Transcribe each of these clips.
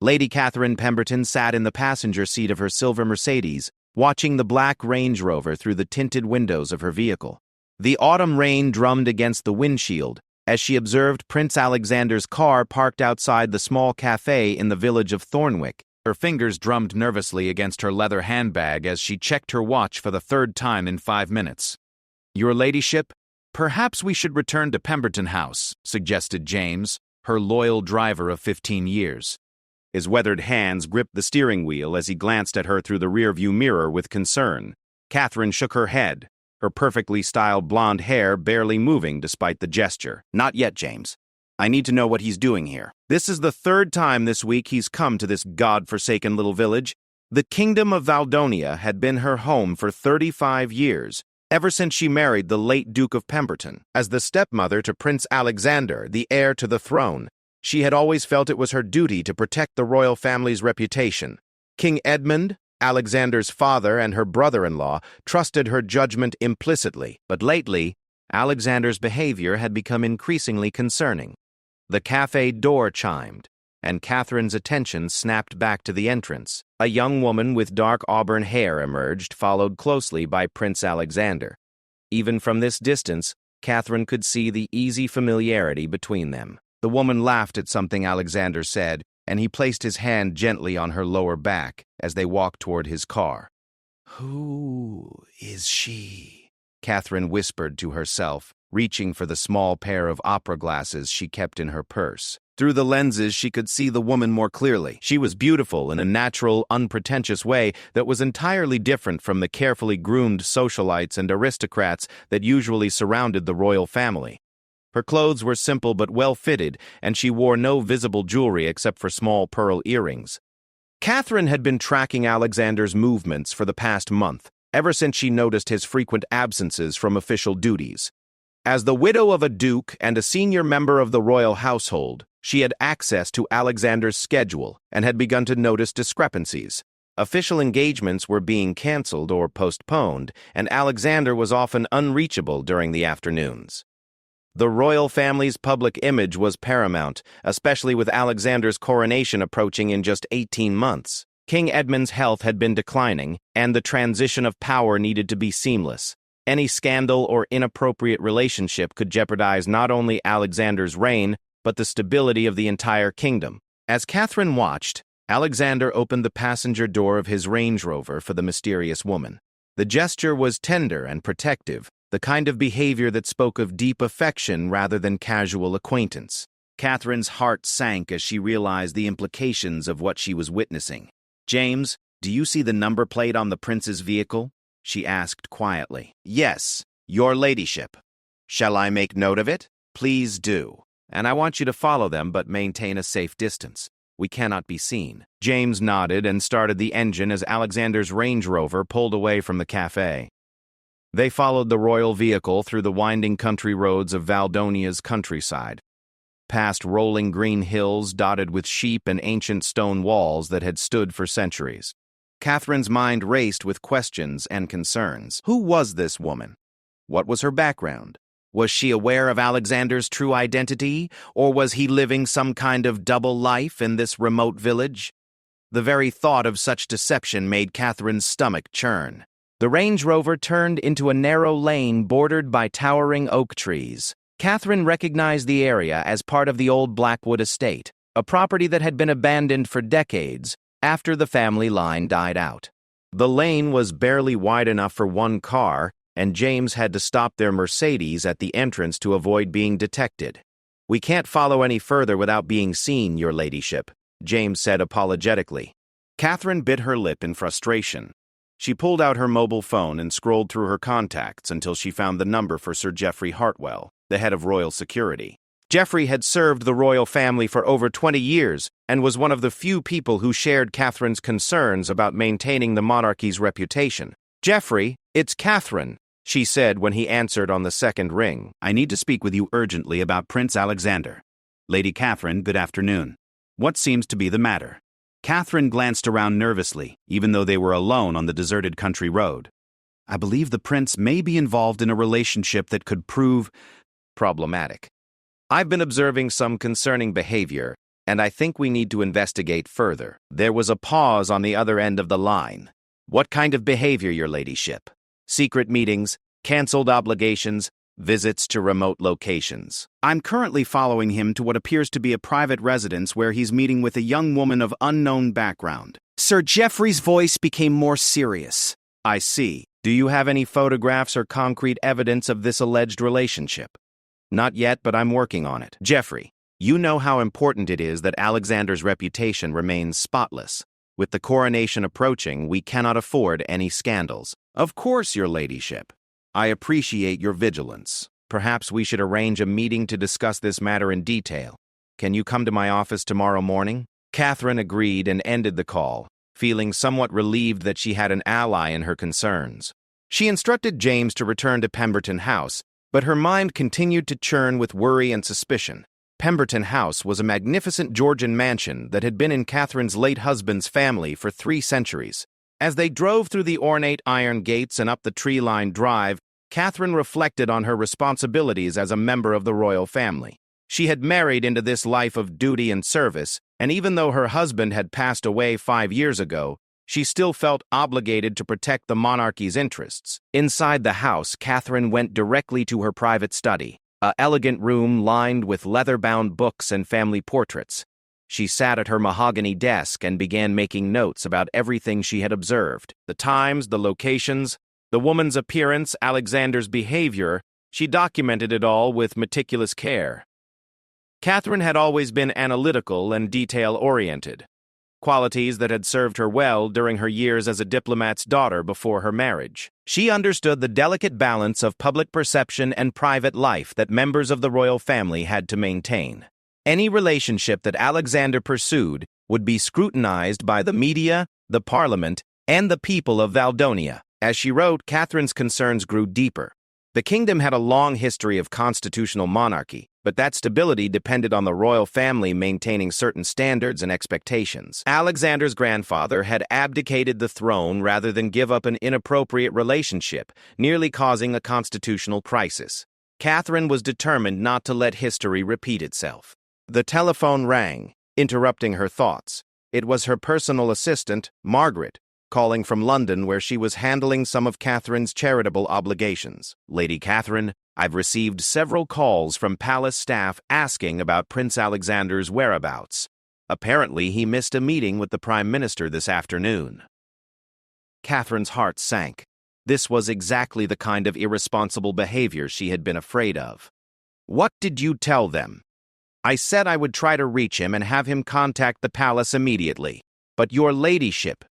Lady Catherine Pemberton sat in the passenger seat of her silver Mercedes, watching the black Range Rover through the tinted windows of her vehicle. The autumn rain drummed against the windshield as she observed Prince Alexander's car parked outside the small cafe in the village of Thornwick. Her fingers drummed nervously against her leather handbag as she checked her watch for the third time in 5 minutes. "Your ladyship, perhaps we should return to Pemberton House," suggested James, her loyal driver of 15 years. His weathered hands gripped the steering wheel as he glanced at her through the rearview mirror with concern. Catherine shook her head, her perfectly styled blonde hair barely moving despite the gesture. "Not yet, James. I need to know what he's doing here. This is the third time this week he's come to this god-forsaken little village. The Kingdom of Valdonia had been her home for 35 years, ever since she married the late Duke of Pemberton. As the stepmother to Prince Alexander, the heir to the throne, she had always felt it was her duty to protect the royal family's reputation. King Edmund, Alexander's father, and her brother-in-law trusted her judgment implicitly, but lately, Alexander's behavior had become increasingly concerning. The cafe door chimed, and Catherine's attention snapped back to the entrance. A young woman with dark auburn hair emerged, followed closely by Prince Alexander. Even from this distance, Catherine could see the easy familiarity between them. The woman laughed at something Alexander said, and he placed his hand gently on her lower back as they walked toward his car. "Who is she?" Catherine whispered to herself, reaching for the small pair of opera glasses she kept in her purse. Through the lenses, she could see the woman more clearly. She was beautiful in a natural, unpretentious way that was entirely different from the carefully groomed socialites and aristocrats that usually surrounded the royal family. Her clothes were simple but well-fitted, and she wore no visible jewelry except for small pearl earrings. Catherine had been tracking Alexander's movements for the past month, ever since she noticed his frequent absences from official duties. As the widow of a duke and a senior member of the royal household, she had access to Alexander's schedule and had begun to notice discrepancies. Official engagements were being canceled or postponed, and Alexander was often unreachable during the afternoons. The royal family's public image was paramount, especially with Alexander's coronation approaching in just 18 months. King Edmund's health had been declining, and the transition of power needed to be seamless. Any scandal or inappropriate relationship could jeopardize not only Alexander's reign, but the stability of the entire kingdom. As Catherine watched, Alexander opened the passenger door of his Range Rover for the mysterious woman. The gesture was tender and protective, the kind of behavior that spoke of deep affection rather than casual acquaintance. Catherine's heart sank as she realized the implications of what she was witnessing. "James, do you see the number plate on the prince's vehicle?" she asked quietly. "Yes, your ladyship. Shall I make note of it?" "Please do. And I want you to follow them but maintain a safe distance. We cannot be seen." James nodded and started the engine as Alexander's Range Rover pulled away from the cafe. They followed the royal vehicle through the winding country roads of Valdonia's countryside, past rolling green hills dotted with sheep and ancient stone walls that had stood for centuries. Catherine's mind raced with questions and concerns. Who was this woman? What was her background? Was she aware of Alexander's true identity, or was he living some kind of double life in this remote village? The very thought of such deception made Catherine's stomach churn. The Range Rover turned into a narrow lane bordered by towering oak trees. Catherine recognized the area as part of the old Blackwood estate, a property that had been abandoned for decades after the family line died out. The lane was barely wide enough for one car, and James had to stop their Mercedes at the entrance to avoid being detected. "We can't follow any further without being seen, your ladyship," James said apologetically. Catherine bit her lip in frustration. She pulled out her mobile phone and scrolled through her contacts until she found the number for Sir Geoffrey Hartwell, the head of royal security. Geoffrey had served the royal family for over 20 years and was one of the few people who shared Catherine's concerns about maintaining the monarchy's reputation. "Geoffrey, it's Catherine," she said when he answered on the second ring. "I need to speak with you urgently about Prince Alexander." "Lady Catherine, good afternoon. What seems to be the matter?" Catherine glanced around nervously, even though they were alone on the deserted country road. "I believe the prince may be involved in a relationship that could prove problematic. I've been observing some concerning behavior, and I think we need to investigate further. There was a pause on the other end of the line. What kind of behavior, your ladyship? Secret meetings, cancelled obligations, visits to remote locations. I'm currently following him to what appears to be a private residence where he's meeting with a young woman of unknown background. Sir Geoffrey's voice became more serious. I see. Do you have any photographs or concrete evidence of this alleged relationship? Not yet, but I'm working on it. Geoffrey, you know how important it is that Alexander's reputation remains spotless. With the coronation approaching, we cannot afford any scandals. Of course, your ladyship. I appreciate your vigilance. Perhaps we should arrange a meeting to discuss this matter in detail. Can you come to my office tomorrow morning? Catherine agreed and ended the call, feeling somewhat relieved that she had an ally in her concerns. She instructed James to return to Pemberton House, but her mind continued to churn with worry and suspicion. Pemberton House was a magnificent Georgian mansion that had been in Catherine's late husband's family for 3 centuries. As they drove through the ornate iron gates and up the tree-lined drive, Catherine reflected on her responsibilities as a member of the royal family. She had married into this life of duty and service, and even though her husband had passed away 5 years ago, she still felt obligated to protect the monarchy's interests. Inside the house, Catherine went directly to her private study, an elegant room lined with leather-bound books and family portraits. She sat at her mahogany desk and began making notes about everything she had observed. The times, the locations, the woman's appearance, Alexander's behavior. She documented it all with meticulous care. Catherine had always been analytical and detail-oriented, qualities that had served her well during her years as a diplomat's daughter before her marriage. She understood the delicate balance of public perception and private life that members of the royal family had to maintain. Any relationship that Alexander pursued would be scrutinized by the media, the parliament, and the people of Valdonia. As she wrote, Catherine's concerns grew deeper. The kingdom had a long history of constitutional monarchy, but that stability depended on the royal family maintaining certain standards and expectations. Alexander's grandfather had abdicated the throne rather than give up an inappropriate relationship, nearly causing a constitutional crisis. Catherine was determined not to let history repeat itself. The telephone rang, interrupting her thoughts. It was her personal assistant, Margaret, calling from London where she was handling some of Catherine's charitable obligations. Lady Catherine, I've received several calls from palace staff asking about Prince Alexander's whereabouts. Apparently, he missed a meeting with the Prime Minister this afternoon. Catherine's heart sank. This was exactly the kind of irresponsible behavior she had been afraid of. What did you tell them? I said I would try to reach him and have him contact the palace immediately. But your ladyship,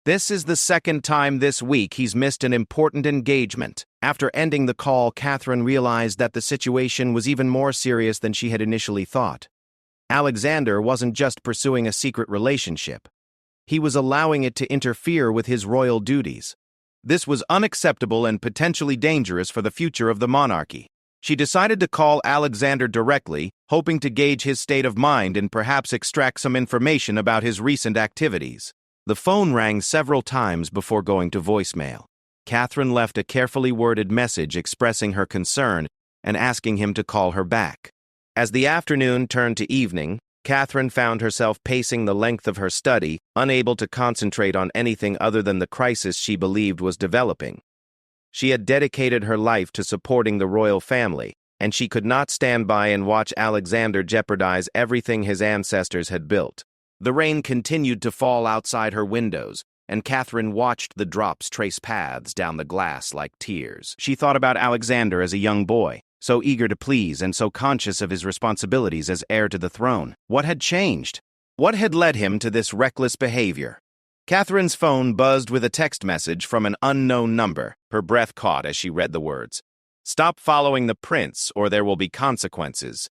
this is the second time this week he's missed an important engagement. After ending the call, Catherine realized that the situation was even more serious than she had initially thought. Alexander wasn't just pursuing a secret relationship. He was allowing it to interfere with his royal duties. This was unacceptable and potentially dangerous for the future of the monarchy. She decided to call Alexander directly, hoping to gauge his state of mind and perhaps extract some information about his recent activities. The phone rang several times before going to voicemail. Catherine left a carefully worded message expressing her concern and asking him to call her back. As the afternoon turned to evening, Catherine found herself pacing the length of her study, unable to concentrate on anything other than the crisis she believed was developing. She had dedicated her life to supporting the royal family, and she could not stand by and watch Alexander jeopardize everything his ancestors had built. The rain continued to fall outside her windows, and Catherine watched the drops trace paths down the glass like tears. She thought about Alexander as a young boy, so eager to please and so conscious of his responsibilities as heir to the throne. What had changed? What had led him to this reckless behavior? Catherine's phone buzzed with a text message from an unknown number. Her breath caught as she read the words. "Stop following the prince, or there will be consequences."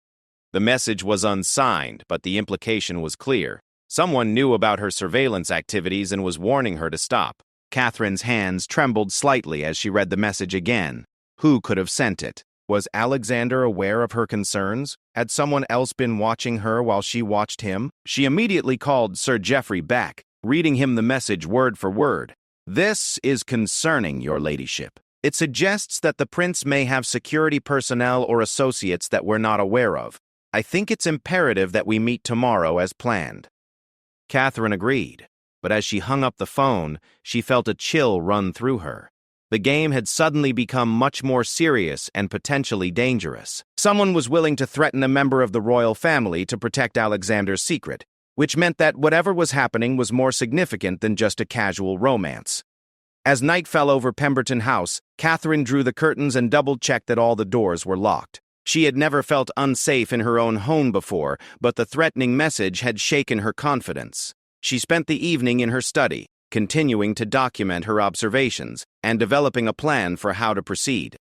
The message was unsigned, but the implication was clear. Someone knew about her surveillance activities and was warning her to stop. Catherine's hands trembled slightly as she read the message again. Who could have sent it? Was Alexander aware of her concerns? Had someone else been watching her while she watched him? She immediately called Sir Geoffrey back, reading him the message word for word. "This is concerning, your ladyship. It suggests that the prince may have security personnel or associates that we're not aware of. I think it's imperative that we meet tomorrow as planned. Catherine agreed, but as she hung up the phone, she felt a chill run through her. The game had suddenly become much more serious and potentially dangerous. Someone was willing to threaten a member of the royal family to protect Alexander's secret, which meant that whatever was happening was more significant than just a casual romance. As night fell over Pemberton House, Catherine drew the curtains and double-checked that all the doors were locked. She had never felt unsafe in her own home before, but the threatening message had shaken her confidence. She spent the evening in her study, continuing to document her observations and developing a plan for how to proceed.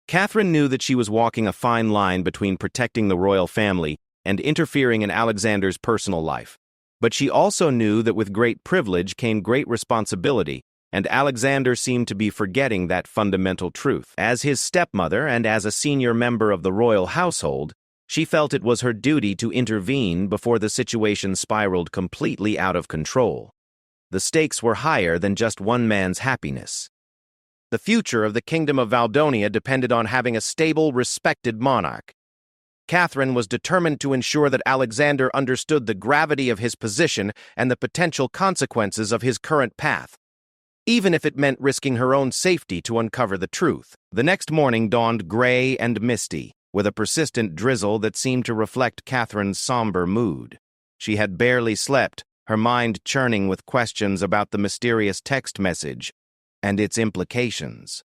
Catherine knew that she was walking a fine line between protecting the royal family and interfering in Alexander's personal life. But she also knew that with great privilege came great responsibility, and Alexander seemed to be forgetting that fundamental truth. As his stepmother and as a senior member of the royal household, she felt it was her duty to intervene before the situation spiraled completely out of control. The stakes were higher than just one man's happiness. The future of the Kingdom of Valdonia depended on having a stable, respected monarch. Catherine was determined to ensure that Alexander understood the gravity of his position and the potential consequences of his current path, even if it meant risking her own safety to uncover the truth. The next morning dawned gray and misty, with a persistent drizzle that seemed to reflect Catherine's somber mood. She had barely slept, her mind churning with questions about the mysterious text message and its implications.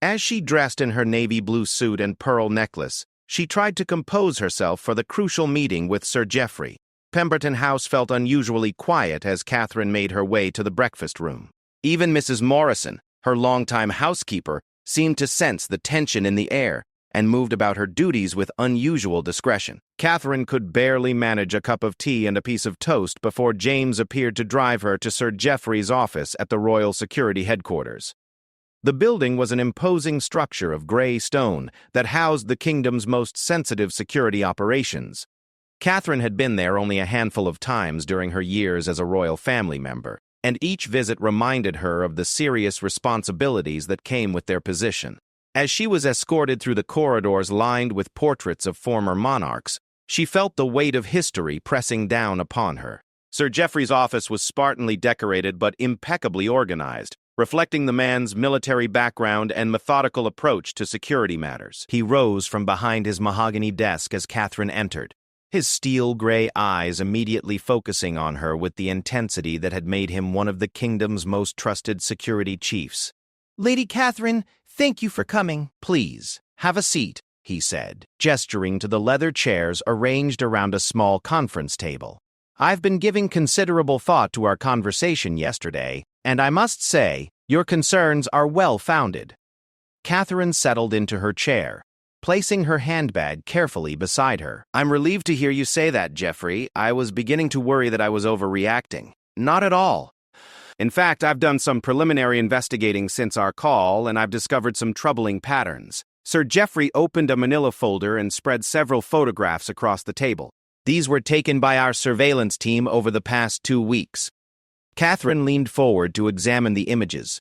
As she dressed in her navy blue suit and pearl necklace, she tried to compose herself for the crucial meeting with Sir Geoffrey. Pemberton House felt unusually quiet as Catherine made her way to the breakfast room. Even Mrs. Morrison, her longtime housekeeper, seemed to sense the tension in the air and moved about her duties with unusual discretion. Catherine could barely manage a cup of tea and a piece of toast before James appeared to drive her to Sir Geoffrey's office at the Royal Security Headquarters. The building was an imposing structure of gray stone that housed the kingdom's most sensitive security operations. Catherine had been there only a handful of times during her years as a royal family member, and each visit reminded her of the serious responsibilities that came with their position. As she was escorted through the corridors lined with portraits of former monarchs, she felt the weight of history pressing down upon her. Sir Geoffrey's office was spartanly decorated but impeccably organized, reflecting the man's military background and methodical approach to security matters. He rose from behind his mahogany desk as Catherine entered, his steel-gray eyes immediately focusing on her with the intensity that had made him one of the kingdom's most trusted security chiefs. Lady Catherine, thank you for coming. Please, have a seat, he said, gesturing to the leather chairs arranged around a small conference table. I've been giving considerable thought to our conversation yesterday, and I must say, your concerns are well-founded. Catherine settled into her chair, placing her handbag carefully beside her. I'm relieved to hear you say that, Geoffrey. I was beginning to worry that I was overreacting. Not at all. In fact, I've done some preliminary investigating since our call, and I've discovered some troubling patterns. Sir Geoffrey opened a manila folder and spread several photographs across the table. These were taken by our surveillance team over the past 2 weeks. Catherine leaned forward to examine the images.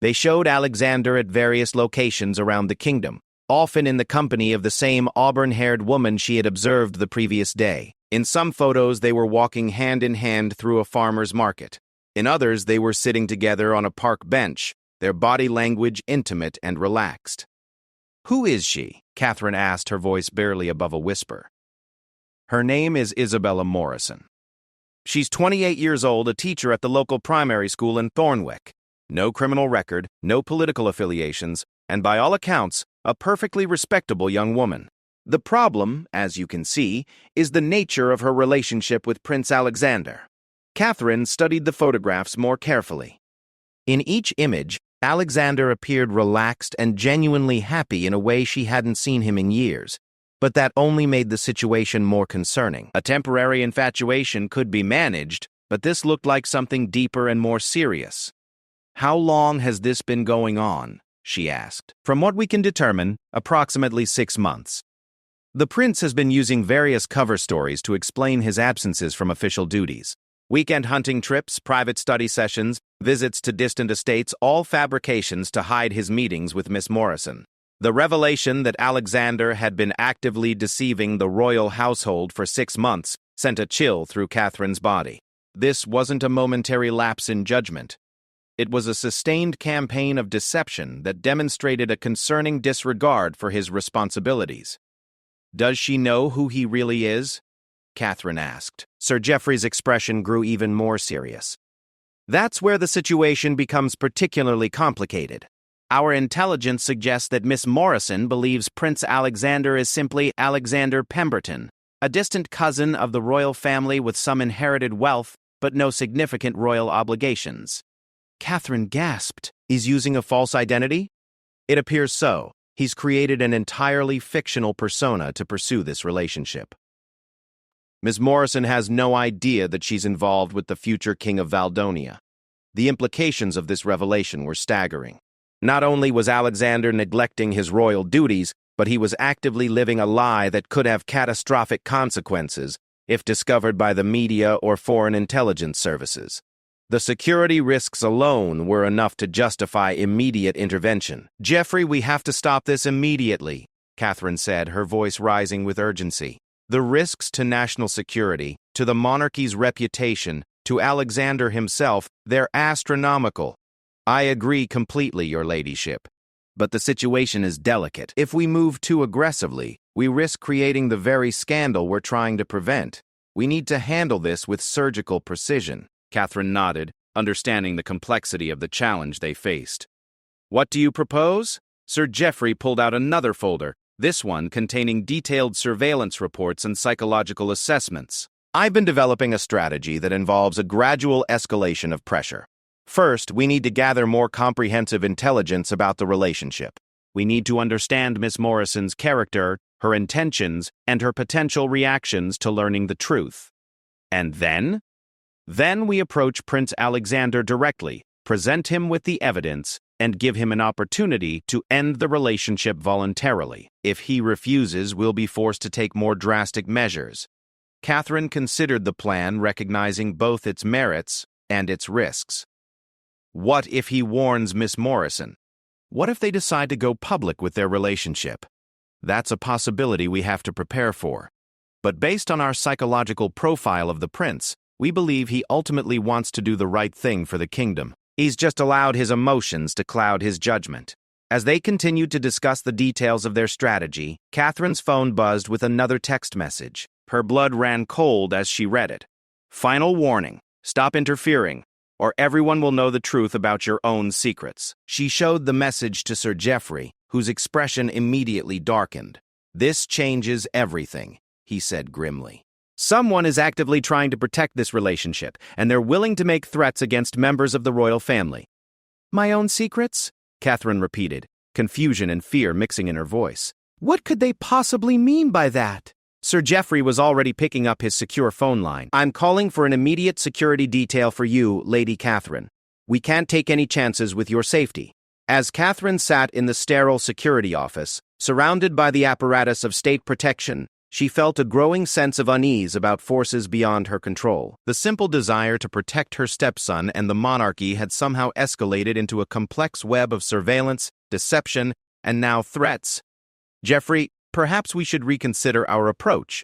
They showed Alexander at various locations around the kingdom, often in the company of the same auburn-haired woman she had observed the previous day. In some photos, they were walking hand-in-hand through a farmer's market. In others, they were sitting together on a park bench, their body language intimate and relaxed. Who is she? Catherine asked, her voice barely above a whisper. Her name is Isabella Morrison. She's 28 years old, a teacher at the local primary school in Thornwick. No criminal record, no political affiliations, and by all accounts, a perfectly respectable young woman. The problem, as you can see, is the nature of her relationship with Prince Alexander. Catherine studied the photographs more carefully. In each image, Alexander appeared relaxed and genuinely happy in a way she hadn't seen him in years, but that only made the situation more concerning. A temporary infatuation could be managed, but this looked like something deeper and more serious. How long has this been going on? She asked. From what we can determine, approximately 6 months. The prince has been using various cover stories to explain his absences from official duties. Weekend hunting trips, private study sessions, visits to distant estates, all fabrications to hide his meetings with Miss Morrison. The revelation that Alexander had been actively deceiving the royal household for 6 months sent a chill through Catherine's body. This wasn't a momentary lapse in judgment. It was a sustained campaign of deception that demonstrated a concerning disregard for his responsibilities. "Does she know who he really is?" Catherine asked. Sir Geoffrey's expression grew even more serious. "That's where the situation becomes particularly complicated. Our intelligence suggests that Miss Morrison believes Prince Alexander is simply Alexander Pemberton, a distant cousin of the royal family with some inherited wealth but no significant royal obligations." Catherine gasped. "He's using a false identity?" "It appears so. He's created an entirely fictional persona to pursue this relationship. Miss Morrison has no idea that she's involved with the future King of Valdonia." The implications of this revelation were staggering. Not only was Alexander neglecting his royal duties, but he was actively living a lie that could have catastrophic consequences if discovered by the media or foreign intelligence services. The security risks alone were enough to justify immediate intervention. "Geoffrey, we have to stop this immediately," Catherine said, her voice rising with urgency. "The risks to national security, to the monarchy's reputation, to Alexander himself, they're astronomical." "I agree completely, your ladyship. But the situation is delicate. If we move too aggressively, we risk creating the very scandal we're trying to prevent. We need to handle this with surgical precision." Catherine nodded, understanding the complexity of the challenge they faced. "What do you propose?" Sir Geoffrey pulled out another folder, this one containing detailed surveillance reports and psychological assessments. "I've been developing a strategy that involves a gradual escalation of pressure. First, we need to gather more comprehensive intelligence about the relationship. We need to understand Miss Morrison's character, her intentions, and her potential reactions to learning the truth. And then? Then we approach Prince Alexander directly, present him with the evidence, and give him an opportunity to end the relationship voluntarily. If he refuses, we'll be forced to take more drastic measures." Catherine considered the plan, recognizing both its merits and its risks. What if he warns Miss Morrison? What if they decide to go public with their relationship? That's a possibility we have to prepare for. But based on our psychological profile of the prince, we believe he ultimately wants to do the right thing for the kingdom. He's just allowed his emotions to cloud his judgment. As they continued to discuss the details of their strategy, Catherine's phone buzzed with another text message. Her blood ran cold as she read it. "Final warning. Stop interfering, or everyone will know the truth about your own secrets." She showed the message to Sir Geoffrey, whose expression immediately darkened. "This changes everything," he said grimly. "Someone is actively trying to protect this relationship, and they're willing to make threats against members of the royal family." "My own secrets?" Catherine repeated, confusion and fear mixing in her voice. "What could they possibly mean by that?" Sir Geoffrey was already picking up his secure phone line. "I'm calling for an immediate security detail for you, Lady Catherine. We can't take any chances with your safety." As Catherine sat in the sterile security office, surrounded by the apparatus of state protection, she felt a growing sense of unease about forces beyond her control. The simple desire to protect her stepson and the monarchy had somehow escalated into a complex web of surveillance, deception, and now threats. "Geoffrey, perhaps we should reconsider our approach,"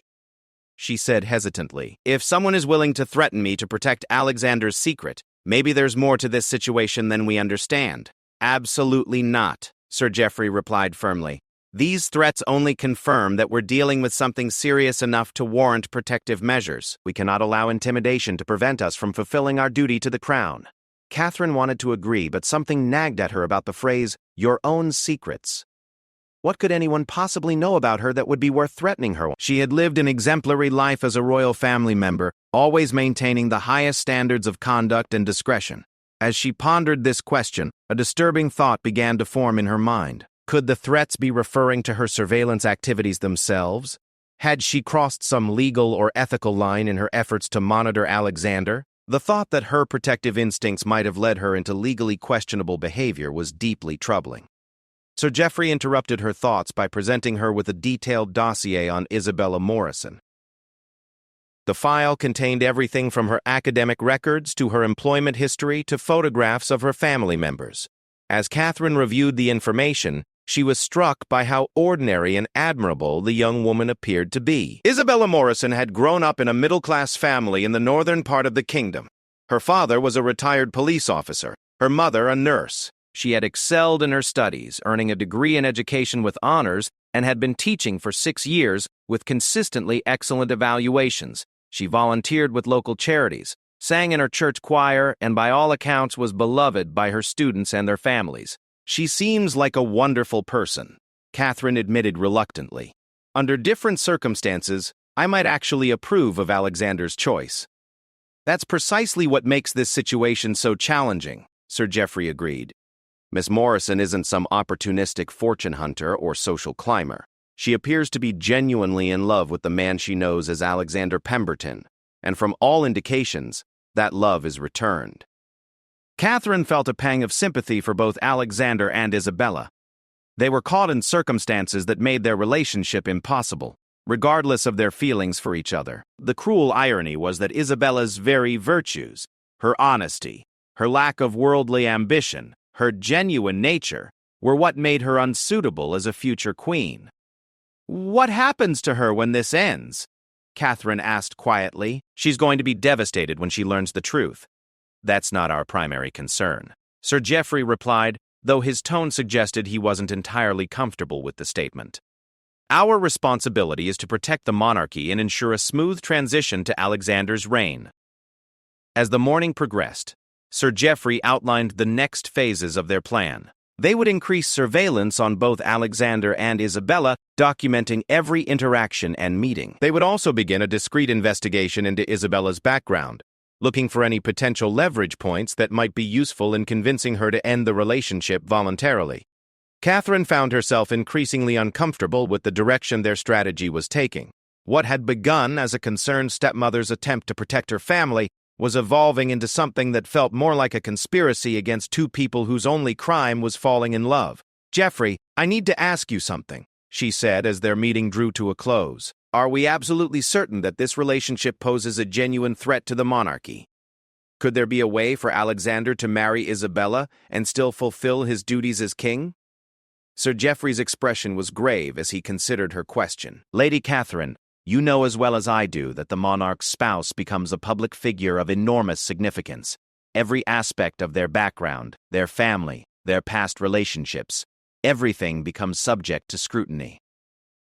she said hesitantly. "If someone is willing to threaten me to protect Alexander's secret, maybe there's more to this situation than we understand." "Absolutely not," Sir Geoffrey replied firmly. "These threats only confirm that we're dealing with something serious enough to warrant protective measures. We cannot allow intimidation to prevent us from fulfilling our duty to the crown." Catherine wanted to agree, but something nagged at her about the phrase, "your own secrets." What could anyone possibly know about her that would be worth threatening her? She had lived an exemplary life as a royal family member, always maintaining the highest standards of conduct and discretion. As she pondered this question, a disturbing thought began to form in her mind. Could the threats be referring to her surveillance activities themselves? Had she crossed some legal or ethical line in her efforts to monitor Alexander? The thought that her protective instincts might have led her into legally questionable behavior was deeply troubling. Sir Geoffrey interrupted her thoughts by presenting her with a detailed dossier on Isabella Morrison. The file contained everything from her academic records to her employment history to photographs of her family members. As Catherine reviewed the information, she was struck by how ordinary and admirable the young woman appeared to be. Isabella Morrison had grown up in a middle-class family in the northern part of the kingdom. Her father was a retired police officer, her mother a nurse. She had excelled in her studies, earning a degree in education with honors, and had been teaching for 6 years with consistently excellent evaluations. She volunteered with local charities, sang in her church choir, and by all accounts was beloved by her students and their families. "She seems like a wonderful person," Catherine admitted reluctantly. "Under different circumstances, I might actually approve of Alexander's choice." "That's precisely what makes this situation so challenging," Sir Geoffrey agreed. "Miss Morrison isn't some opportunistic fortune hunter or social climber. She appears to be genuinely in love with the man she knows as Alexander Pemberton, and from all indications, that love is returned." Catherine felt a pang of sympathy for both Alexander and Isabella. They were caught in circumstances that made their relationship impossible, regardless of their feelings for each other. The cruel irony was that Isabella's very virtues, her honesty, her lack of worldly ambition, her genuine nature, were what made her unsuitable as a future queen. "What happens to her when this ends?" Catherine asked quietly. "She's going to be devastated when she learns the truth." "That's not our primary concern," Sir Geoffrey replied, though his tone suggested he wasn't entirely comfortable with the statement. "Our responsibility is to protect the monarchy and ensure a smooth transition to Alexander's reign." As the morning progressed, Sir Geoffrey outlined the next phases of their plan. They would increase surveillance on both Alexander and Isabella, documenting every interaction and meeting. They would also begin a discreet investigation into Isabella's background, looking for any potential leverage points that might be useful in convincing her to end the relationship voluntarily. Catherine found herself increasingly uncomfortable with the direction their strategy was taking. What had begun as a concerned stepmother's attempt to protect her family was evolving into something that felt more like a conspiracy against two people whose only crime was falling in love. "Geoffrey, I need to ask you something," she said as their meeting drew to a close. "Are we absolutely certain that this relationship poses a genuine threat to the monarchy? Could there be a way for Alexander to marry Isabella and still fulfill his duties as king?" Sir Geoffrey's expression was grave as he considered her question. "Lady Catherine, you know as well as I do that the monarch's spouse becomes a public figure of enormous significance. Every aspect of their background, their family, their past relationships, everything becomes subject to scrutiny.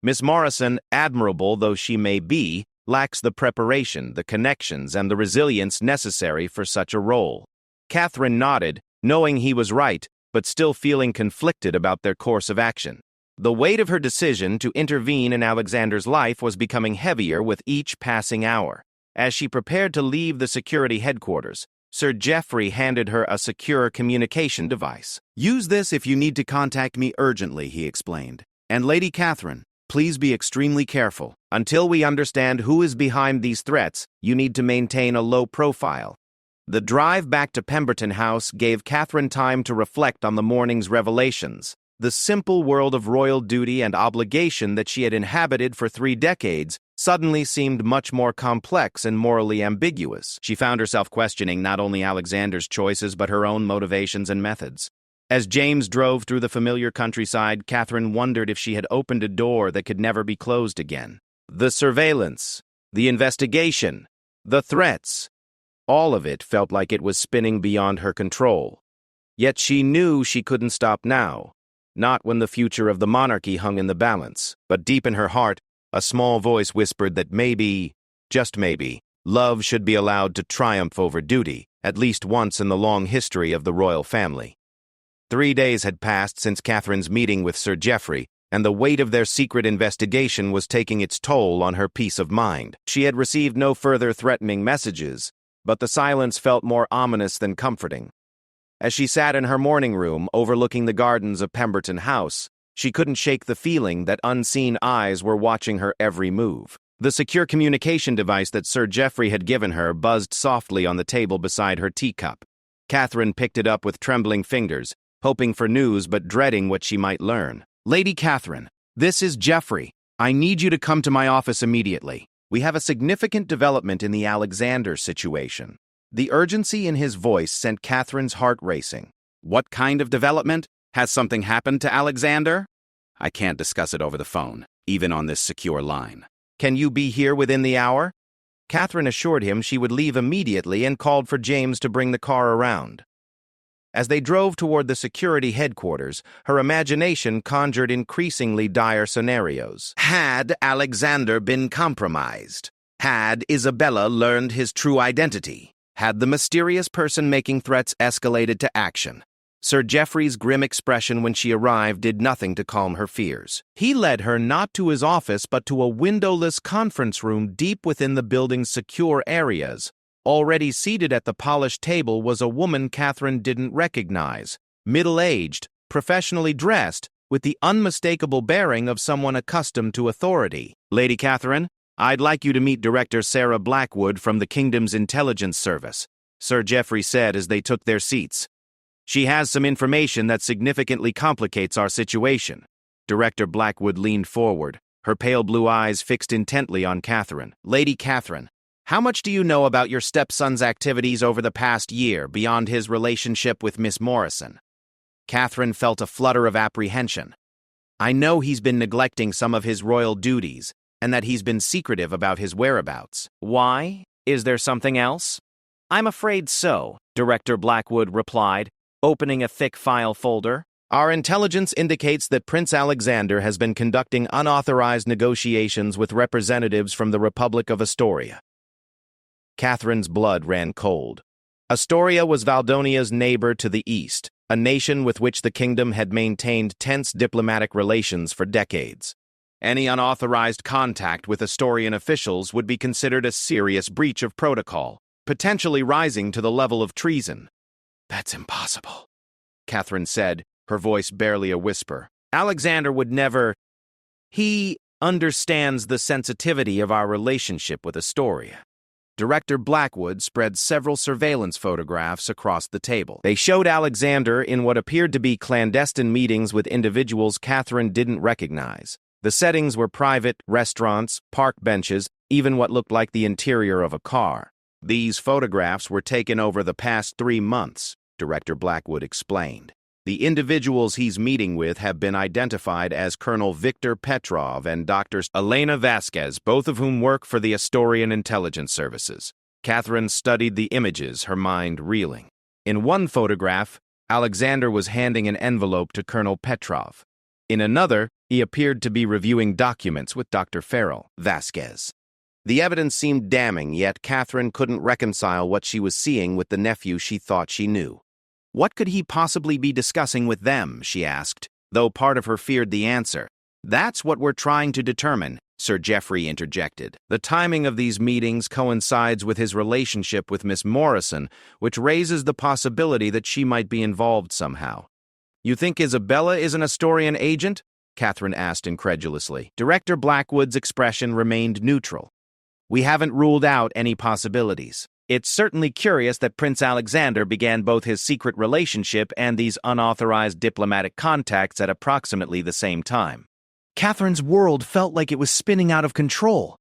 Miss Morrison, admirable though she may be, lacks the preparation, the connections, and the resilience necessary for such a role." Catherine nodded, knowing he was right, but still feeling conflicted about their course of action. The weight of her decision to intervene in Alexander's life was becoming heavier with each passing hour. As she prepared to leave the security headquarters, Sir Geoffrey handed her a secure communication device. "Use this if you need to contact me urgently," he explained. "And Lady Catherine, please be extremely careful. Until we understand who is behind these threats, you need to maintain a low profile." The drive back to Pemberton House gave Catherine time to reflect on the morning's revelations. The simple world of royal duty and obligation that she had inhabited for 3 decades suddenly seemed much more complex and morally ambiguous. She found herself questioning not only Alexander's choices but her own motivations and methods. As James drove through the familiar countryside, Catherine wondered if she had opened a door that could never be closed again. The surveillance, the investigation, the threats, all of it felt like it was spinning beyond her control. Yet she knew she couldn't stop now, not when the future of the monarchy hung in the balance. But deep in her heart, a small voice whispered that maybe, just maybe, love should be allowed to triumph over duty, at least once in the long history of the royal family. 3 days had passed since Catherine's meeting with Sir Geoffrey, and the weight of their secret investigation was taking its toll on her peace of mind. She had received no further threatening messages, but the silence felt more ominous than comforting. As she sat in her morning room overlooking the gardens of Pemberton House, she couldn't shake the feeling that unseen eyes were watching her every move. The secure communication device that Sir Geoffrey had given her buzzed softly on the table beside her teacup. Catherine picked it up with trembling fingers, hoping for news but dreading what she might learn. "Lady Catherine, this is Geoffrey. I need you to come to my office immediately. We have a significant development in the Alexander situation." The urgency in his voice sent Catherine's heart racing. "What kind of development? Has something happened to Alexander? I can't discuss it over the phone, even on this secure line. Can you be here within the hour? Catherine assured him she would leave immediately and called for James to bring the car around. As they drove toward the security headquarters, her imagination conjured increasingly dire scenarios. Had Alexander been compromised? Had Isabella learned his true identity? Had the mysterious person making threats escalated to action? Sir Geoffrey's grim expression when she arrived did nothing to calm her fears. He led her not to his office but to a windowless conference room deep within the building's secure areas. Already seated at the polished table was a woman Catherine didn't recognize, middle-aged, professionally dressed, with the unmistakable bearing of someone accustomed to authority. Lady Catherine, I'd like you to meet Director Sarah Blackwood from the Kingdom's Intelligence Service, Sir Geoffrey said as they took their seats. She has some information that significantly complicates our situation. Director Blackwood leaned forward, her pale blue eyes fixed intently on Catherine. Lady Catherine, how much do you know about your stepson's activities over the past year beyond his relationship with Miss Morrison? Catherine felt a flutter of apprehension. I know he's been neglecting some of his royal duties, and that he's been secretive about his whereabouts. Why? Is there something else? I'm afraid so, Director Blackwood replied, opening a thick file folder. Our intelligence indicates that Prince Alexander has been conducting unauthorized negotiations with representatives from the Republic of Astoria. Catherine's blood ran cold. Astoria was Valdonia's neighbor to the east, a nation with which the kingdom had maintained tense diplomatic relations for decades. Any unauthorized contact with Astorian officials would be considered a serious breach of protocol, potentially rising to the level of treason. That's impossible, Catherine said, her voice barely a whisper. Alexander would never... He understands the sensitivity of our relationship with Astoria. Director Blackwood spread several surveillance photographs across the table. They showed Alexander in what appeared to be clandestine meetings with individuals Catherine didn't recognize. The settings were private, restaurants, park benches, even what looked like the interior of a car. These photographs were taken over the past 3 months, Director Blackwood explained. The individuals he's meeting with have been identified as Colonel Victor Petrov and Dr. Elena Vasquez, both of whom work for the Astorian Intelligence Services. Catherine studied the images, her mind reeling. In one photograph, Alexander was handing an envelope to Colonel Petrov. In another, he appeared to be reviewing documents with Dr. Farrell Vasquez. The evidence seemed damning, yet Catherine couldn't reconcile what she was seeing with the nephew she thought she knew. What could he possibly be discussing with them, she asked, though part of her feared the answer. That's what we're trying to determine, Sir Geoffrey interjected. The timing of these meetings coincides with his relationship with Miss Morrison, which raises the possibility that she might be involved somehow. You think Isabella is an Astorian agent? Catherine asked incredulously. Director Blackwood's expression remained neutral. We haven't ruled out any possibilities. It's certainly curious that Prince Alexander began both his secret relationship and these unauthorized diplomatic contacts at approximately the same time. Catherine's world felt like it was spinning out of control.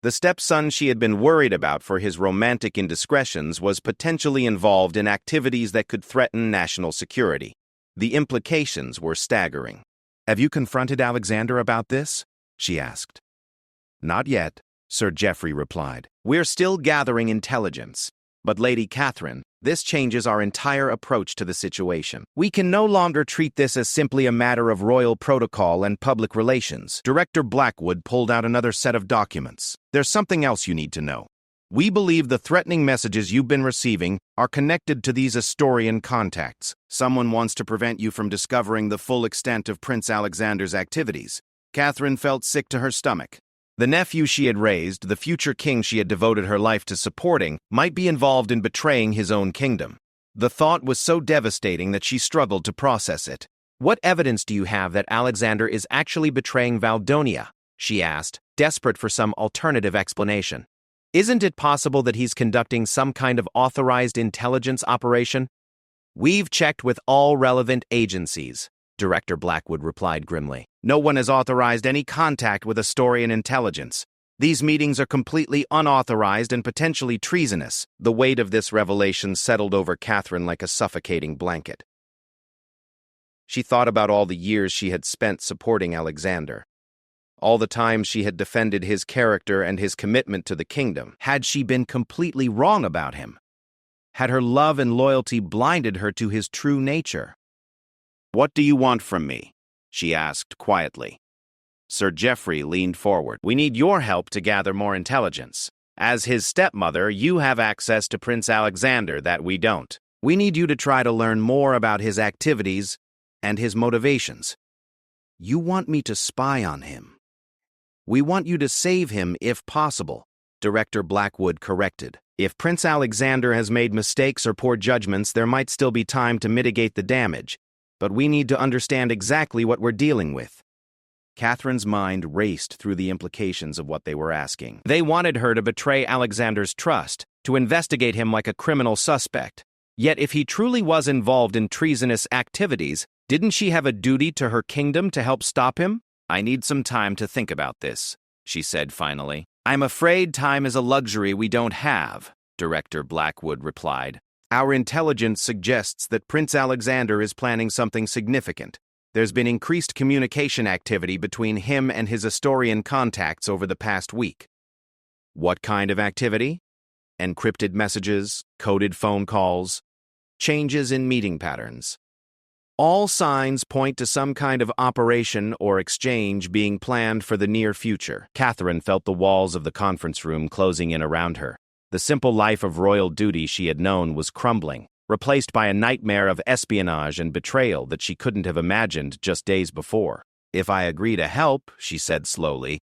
The stepson she had been worried about for his romantic indiscretions was potentially involved in activities that could threaten national security. The implications were staggering. Have you confronted Alexander about this? She asked. Not yet, Sir Geoffrey replied. We're still gathering intelligence. But Lady Catherine, this changes our entire approach to the situation. We can no longer treat this as simply a matter of royal protocol and public relations. Director Blackwood pulled out another set of documents. There's something else you need to know. We believe the threatening messages you've been receiving are connected to these Astorian contacts. Someone wants to prevent you from discovering the full extent of Prince Alexander's activities. Catherine felt sick to her stomach. The nephew she had raised, the future king she had devoted her life to supporting, might be involved in betraying his own kingdom. The thought was so devastating that she struggled to process it. What evidence do you have that Alexander is actually betraying Valdonia? She asked, desperate for some alternative explanation. Isn't it possible that he's conducting some kind of authorized intelligence operation? We've checked with all relevant agencies, Director Blackwood replied grimly. No one has authorized any contact with Astorian intelligence. These meetings are completely unauthorized and potentially treasonous. The weight of this revelation settled over Catherine like a suffocating blanket. She thought about all the years she had spent supporting Alexander. All the time she had defended his character and his commitment to the kingdom. Had she been completely wrong about him? Had her love and loyalty blinded her to his true nature? "What do you want from me?" she asked quietly. Sir Geoffrey leaned forward. "We need your help to gather more intelligence. As his stepmother, you have access to Prince Alexander that we don't. We need you to try to learn more about his activities and his motivations. You want me to spy on him. We want you to save him if possible," Director Blackwood corrected. "If Prince Alexander has made mistakes or poor judgments, there might still be time to mitigate the damage, but we need to understand exactly what we're dealing with." Catherine's mind raced through the implications of what they were asking. They wanted her to betray Alexander's trust, to investigate him like a criminal suspect. Yet if he truly was involved in treasonous activities, didn't she have a duty to her kingdom to help stop him? "I need some time to think about this," she said finally. "I'm afraid time is a luxury we don't have," Director Blackwood replied. "Our intelligence suggests that Prince Alexander is planning something significant. There's been increased communication activity between him and his Astorian contacts over the past week." "What kind of activity?" "Encrypted messages, coded phone calls, changes in meeting patterns. All signs point to some kind of operation or exchange being planned for the near future." Catherine felt the walls of the conference room closing in around her. The simple life of royal duty she had known was crumbling, replaced by a nightmare of espionage and betrayal that she couldn't have imagined just days before. "If I agree to help," she said slowly,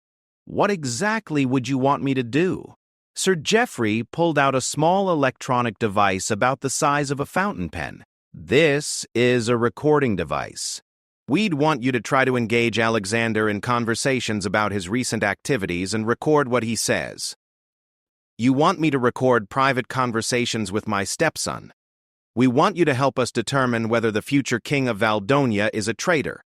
"what exactly would you want me to do?" Sir Geoffrey pulled out a small electronic device about the size of a fountain pen. "This is a recording device. We'd want you to try to engage Alexander in conversations about his recent activities and record what he says. You want me to record private conversations with my stepson. We want you to help us determine whether the future king of Valdonia is a traitor."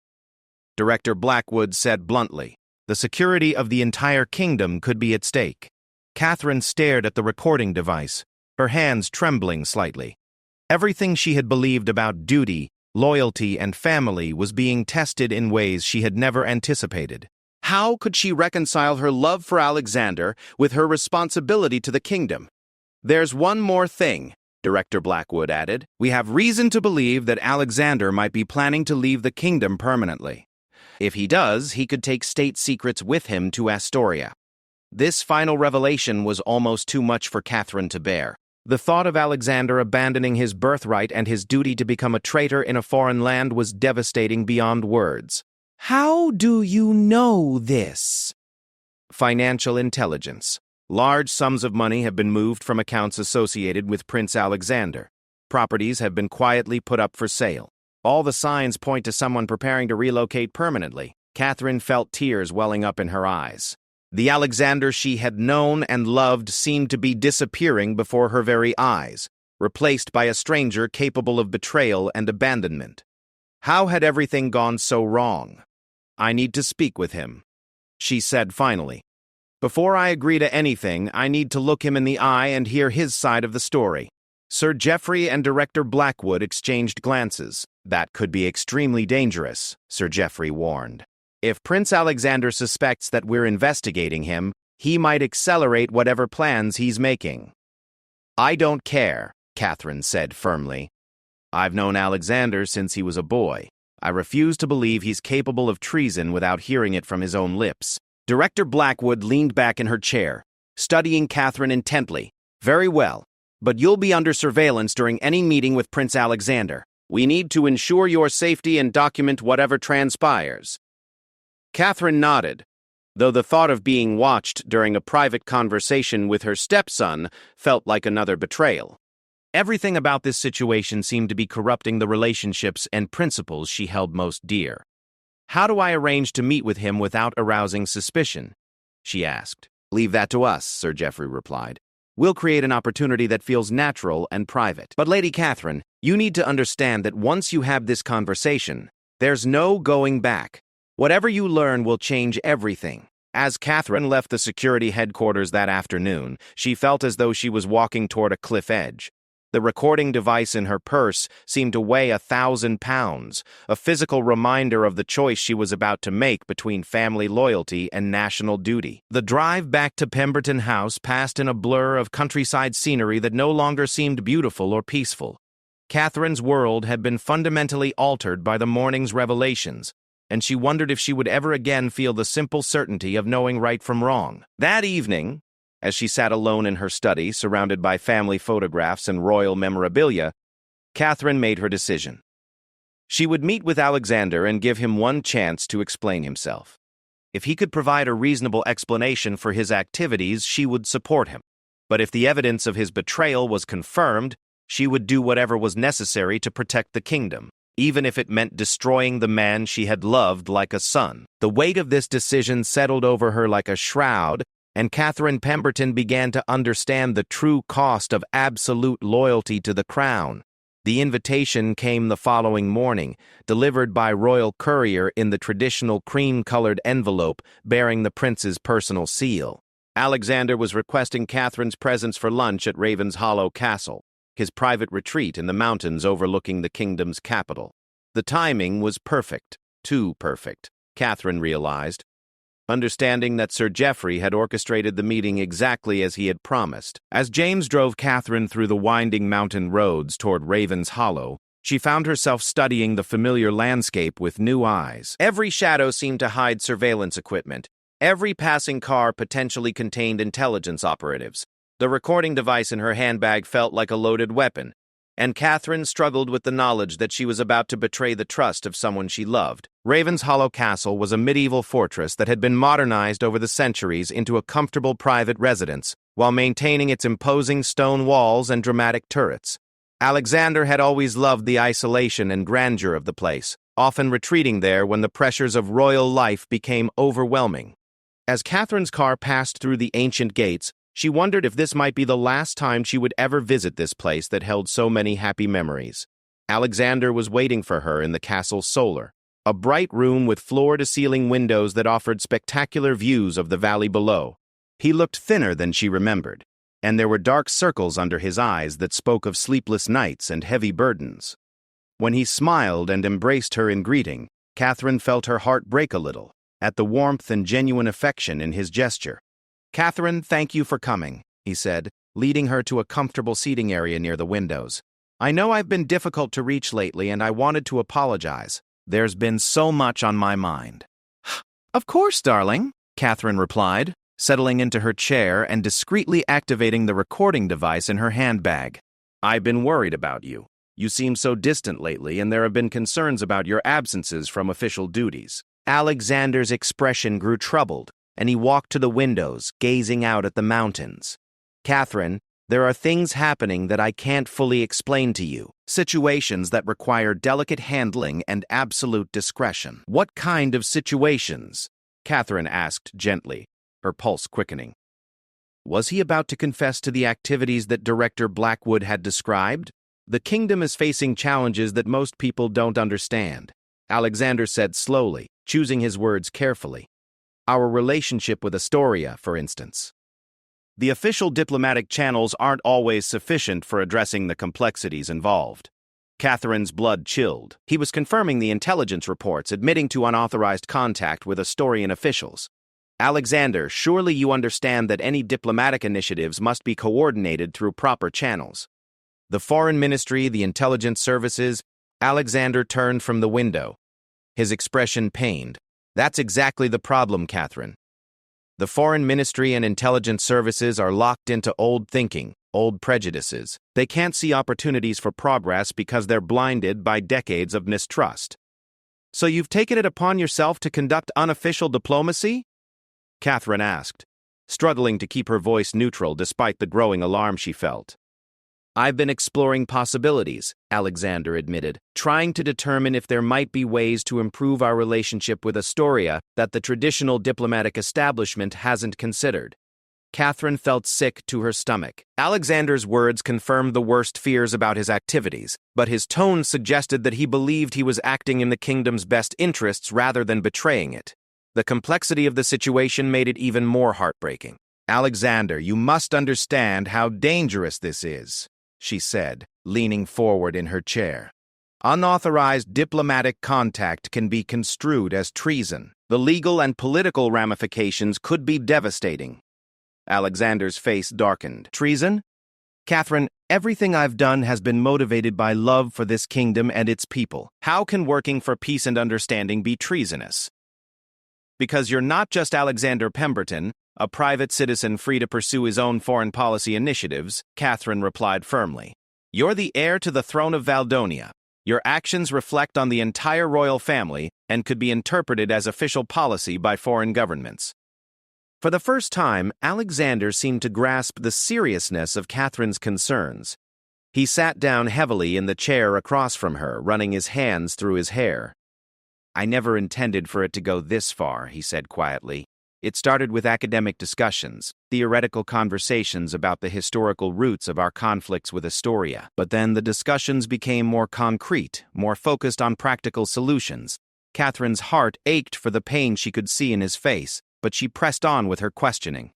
Director Blackwood said bluntly. The security of the entire kingdom could be at stake. Catherine stared at the recording device, her hands trembling slightly. Everything she had believed about duty, loyalty, and family was being tested in ways she had never anticipated. How could she reconcile her love for Alexander with her responsibility to the kingdom? "There's one more thing," Director Blackwood added. "We have reason to believe that Alexander might be planning to leave the kingdom permanently. If he does, he could take state secrets with him to Astoria." This final revelation was almost too much for Catherine to bear. The thought of Alexander abandoning his birthright and his duty to become a traitor in a foreign land was devastating beyond words. "How do you know this?" "Financial intelligence. Large sums of money have been moved from accounts associated with Prince Alexander. Properties have been quietly put up for sale. All the signs point to someone preparing to relocate permanently." Catherine felt tears welling up in her eyes. The Alexander she had known and loved seemed to be disappearing before her very eyes, replaced by a stranger capable of betrayal and abandonment. How had everything gone so wrong? "I need to speak with him," she said finally. "Before I agree to anything, I need to look him in the eye and hear his side of the story." Sir Geoffrey and Director Blackwood exchanged glances. "That could be extremely dangerous," Sir Geoffrey warned. "If Prince Alexander suspects that we're investigating him, he might accelerate whatever plans he's making." "I don't care," Catherine said firmly. "I've known Alexander since he was a boy. I refuse to believe he's capable of treason without hearing it from his own lips." Director Blackwood leaned back in her chair, studying Catherine intently. "Very well, but you'll be under surveillance during any meeting with Prince Alexander. We need to ensure your safety and document whatever transpires." Catherine nodded, though the thought of being watched during a private conversation with her stepson felt like another betrayal. Everything about this situation seemed to be corrupting the relationships and principles she held most dear. "How do I arrange to meet with him without arousing suspicion?" she asked. "Leave that to us," Sir Geoffrey replied. "We'll create an opportunity that feels natural and private. But Lady Catherine, you need to understand that once you have this conversation, there's no going back. Whatever you learn will change everything." As Catherine left the security headquarters that afternoon, she felt as though she was walking toward a cliff edge. The recording device in her purse seemed to weigh 1,000 pounds, a physical reminder of the choice she was about to make between family loyalty and national duty. The drive back to Pemberton House passed in a blur of countryside scenery that no longer seemed beautiful or peaceful. Catherine's world had been fundamentally altered by the morning's revelations, and she wondered if she would ever again feel the simple certainty of knowing right from wrong. That evening, as she sat alone in her study, surrounded by family photographs and royal memorabilia, Catherine made her decision. She would meet with Alexander and give him one chance to explain himself. If he could provide a reasonable explanation for his activities, she would support him. But if the evidence of his betrayal was confirmed, she would do whatever was necessary to protect the kingdom, even if it meant destroying the man she had loved like a son. The weight of this decision settled over her like a shroud, and Catherine Pemberton began to understand the true cost of absolute loyalty to the crown. The invitation came the following morning, delivered by royal courier in the traditional cream-colored envelope bearing the prince's personal seal. Alexander was requesting Catherine's presence for lunch at Raven's Hollow Castle, his private retreat in the mountains overlooking the kingdom's capital. The timing was perfect, too perfect, Catherine realized, understanding that Sir Geoffrey had orchestrated the meeting exactly as he had promised. As James drove Catherine through the winding mountain roads toward Raven's Hollow, she found herself studying the familiar landscape with new eyes. Every shadow seemed to hide surveillance equipment. Every passing car potentially contained intelligence operatives. The recording device in her handbag felt like a loaded weapon, and Catherine struggled with the knowledge that she was about to betray the trust of someone she loved. Raven's Hollow Castle was a medieval fortress that had been modernized over the centuries into a comfortable private residence, while maintaining its imposing stone walls and dramatic turrets. Alexander had always loved the isolation and grandeur of the place, often retreating there when the pressures of royal life became overwhelming. As Catherine's car passed through the ancient gates, she wondered if this might be the last time she would ever visit this place that held so many happy memories. Alexander was waiting for her in the castle's solar, a bright room with floor-to-ceiling windows that offered spectacular views of the valley below. He looked thinner than she remembered, and there were dark circles under his eyes that spoke of sleepless nights and heavy burdens. When he smiled and embraced her in greeting, Catherine felt her heart break a little at the warmth and genuine affection in his gesture. "Catherine, thank you for coming," he said, leading her to a comfortable seating area near the windows. "I know I've been difficult to reach lately, and I wanted to apologize. There's been so much on my mind." "Of course, darling," Catherine replied, settling into her chair and discreetly activating the recording device in her handbag. "I've been worried about you. You seem so distant lately, and there have been concerns about your absences from official duties." Alexander's expression grew troubled, and he walked to the windows, gazing out at the mountains. "Catherine, there are things happening that I can't fully explain to you, situations that require delicate handling and absolute discretion." "What kind of situations?" Catherine asked gently, her pulse quickening. Was he about to confess to the activities that Director Blackwood had described? "The kingdom is facing challenges that most people don't understand," Alexander said slowly, choosing his words carefully. "Our relationship with Astoria, for instance. The official diplomatic channels aren't always sufficient for addressing the complexities involved." Catherine's blood chilled. He was confirming the intelligence reports, admitting to unauthorized contact with Astorian officials. "Alexander, surely you understand that any diplomatic initiatives must be coordinated through proper channels." The Foreign Ministry, the intelligence services. Alexander turned from the window, his expression pained. "That's exactly the problem, Catherine. The Foreign Ministry and intelligence services are locked into old thinking, old prejudices. They can't see opportunities for progress because they're blinded by decades of mistrust." "So you've taken it upon yourself to conduct unofficial diplomacy?" Catherine asked, struggling to keep her voice neutral despite the growing alarm she felt. "I've been exploring possibilities," Alexander admitted, "trying to determine if there might be ways to improve our relationship with Astoria that the traditional diplomatic establishment hasn't considered." Catherine felt sick to her stomach. Alexander's words confirmed the worst fears about his activities, but his tone suggested that he believed he was acting in the kingdom's best interests rather than betraying it. The complexity of the situation made it even more heartbreaking. "Alexander, you must understand how dangerous this is." she said, leaning forward in her chair. Unauthorized diplomatic contact can be construed as treason. The legal and political ramifications could be devastating. Alexander's face darkened. Treason? Catherine, everything I've done has been motivated by love for this kingdom and its people. How can working for peace and understanding be treasonous? Because you're not just Alexander Pemberton, a private citizen free to pursue his own foreign policy initiatives, Catherine replied firmly. You're the heir to the throne of Valdonia. Your actions reflect on the entire royal family and could be interpreted as official policy by foreign governments. For the first time, Alexander seemed to grasp the seriousness of Catherine's concerns. He sat down heavily in the chair across from her, running his hands through his hair. I never intended for it to go this far, he said quietly. It started with academic discussions, theoretical conversations about the historical roots of our conflicts with Astoria. But then the discussions became more concrete, more focused on practical solutions. Catherine's heart ached for the pain she could see in his face, but she pressed on with her questioning.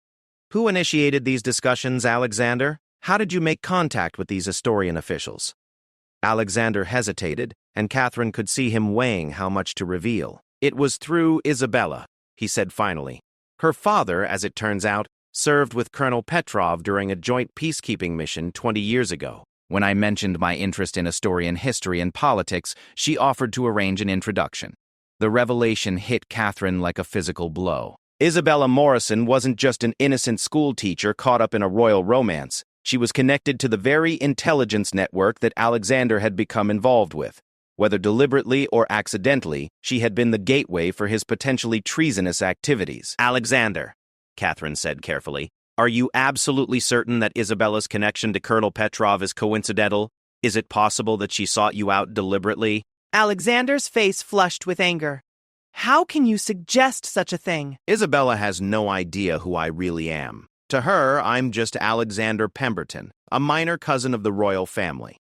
Who initiated these discussions, Alexander? How did you make contact with these Astorian officials? Alexander hesitated, and Catherine could see him weighing how much to reveal. It was through Isabella, he said finally. Her father, as it turns out, served with Colonel Petrov during a joint peacekeeping mission 20 years ago. When I mentioned my interest in Astorian history and politics, she offered to arrange an introduction. The revelation hit Catherine like a physical blow. Isabella Morrison wasn't just an innocent schoolteacher caught up in a royal romance. She was connected to the very intelligence network that Alexander had become involved with. Whether deliberately or accidentally, she had been the gateway for his potentially treasonous activities. Alexander, Catherine said carefully, are you absolutely certain that Isabella's connection to Colonel Petrov is coincidental? Is it possible that she sought you out deliberately? Alexander's face flushed with anger. How can you suggest such a thing? Isabella has no idea who I really am. To her, I'm just Alexander Pemberton, a minor cousin of the royal family.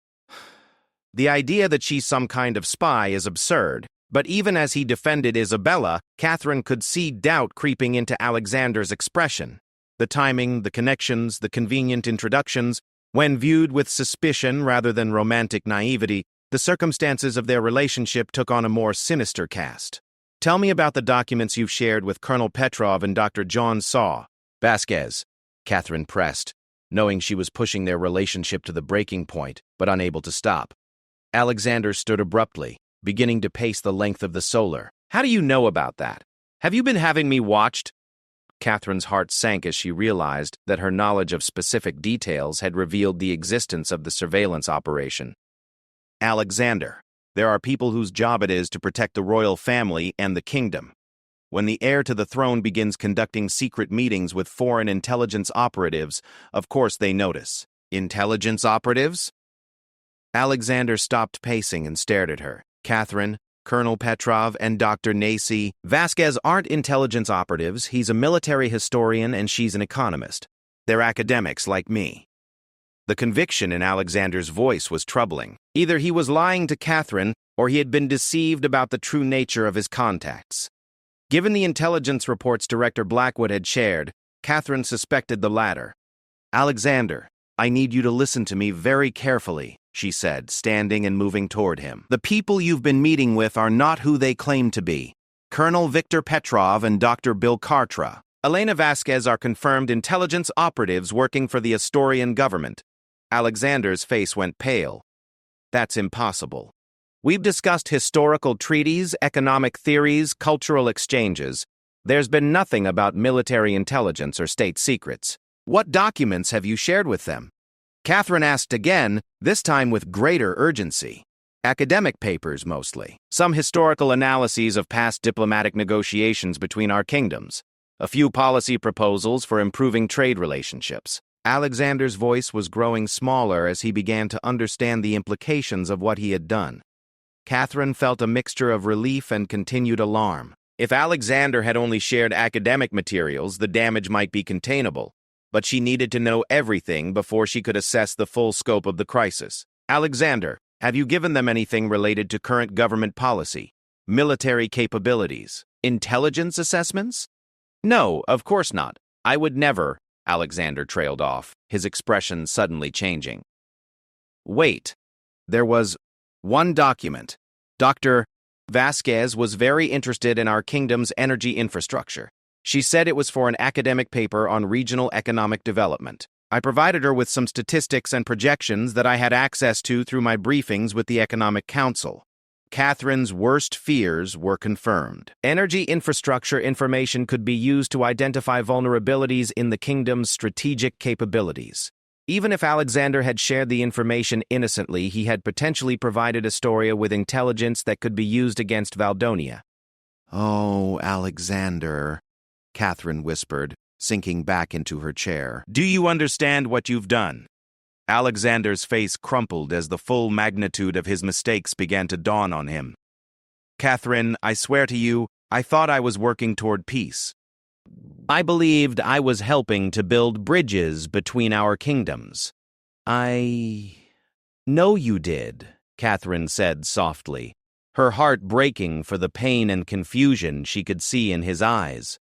The idea that she's some kind of spy is absurd, but even as he defended Isabella, Catherine could see doubt creeping into Alexander's expression. The timing, the connections, the convenient introductions, when viewed with suspicion rather than romantic naivety, the circumstances of their relationship took on a more sinister cast. Tell me about the documents you've shared with Colonel Petrov and Dr. John Saw. Vasquez, Catherine pressed, knowing she was pushing their relationship to the breaking point, but unable to stop. Alexander stood abruptly, beginning to pace the length of the solar. How do you know about that? Have you been having me watched? Catherine's heart sank as she realized that her knowledge of specific details had revealed the existence of the surveillance operation. Alexander, there are people whose job it is to protect the royal family and the kingdom. When the heir to the throne begins conducting secret meetings with foreign intelligence operatives, of course they notice. Intelligence operatives? Alexander stopped pacing and stared at her. Catherine, Colonel Petrov, and Dr. Nacy. Vasquez aren't intelligence operatives. He's a military historian and she's an economist. They're academics like me. The conviction in Alexander's voice was troubling. Either he was lying to Catherine or he had been deceived about the true nature of his contacts. Given the intelligence reports Director Blackwood had shared, Catherine suspected the latter. Alexander, I need you to listen to me very carefully, she said, standing and moving toward him. The people you've been meeting with are not who they claim to be. Colonel Victor Petrov and Dr. Bill Kartra. Elena Vasquez are confirmed intelligence operatives working for the Astorian government. Alexander's face went pale. That's impossible. We've discussed historical treaties, economic theories, cultural exchanges. There's been nothing about military intelligence or state secrets. What documents have you shared with them? Catherine asked again, this time with greater urgency. Academic papers, mostly. Some historical analyses of past diplomatic negotiations between our kingdoms. A few policy proposals for improving trade relationships. Alexander's voice was growing smaller as he began to understand the implications of what he had done. Catherine felt a mixture of relief and continued alarm. If Alexander had only shared academic materials, the damage might be containable. But she needed to know everything before she could assess the full scope of the crisis. Alexander, have you given them anything related to current government policy, military capabilities, intelligence assessments? No, of course not. I would never, Alexander trailed off, his expression suddenly changing. Wait. There was one document. Dr. Vasquez was very interested in our kingdom's energy infrastructure. She said it was for an academic paper on regional economic development. I provided her with some statistics and projections that I had access to through my briefings with the Economic Council. Catherine's worst fears were confirmed. Energy infrastructure information could be used to identify vulnerabilities in the kingdom's strategic capabilities. Even if Alexander had shared the information innocently, he had potentially provided Astoria with intelligence that could be used against Valdonia. "Oh, Alexander," Catherine whispered, sinking back into her chair. "Do you understand what you've done?" Alexander's face crumpled as the full magnitude of his mistakes began to dawn on him. "Catherine, I swear to you, I thought I was working toward peace. I believed I was helping to build bridges between our kingdoms." "I know you did," Catherine said softly, her heart breaking for the pain and confusion she could see in his eyes.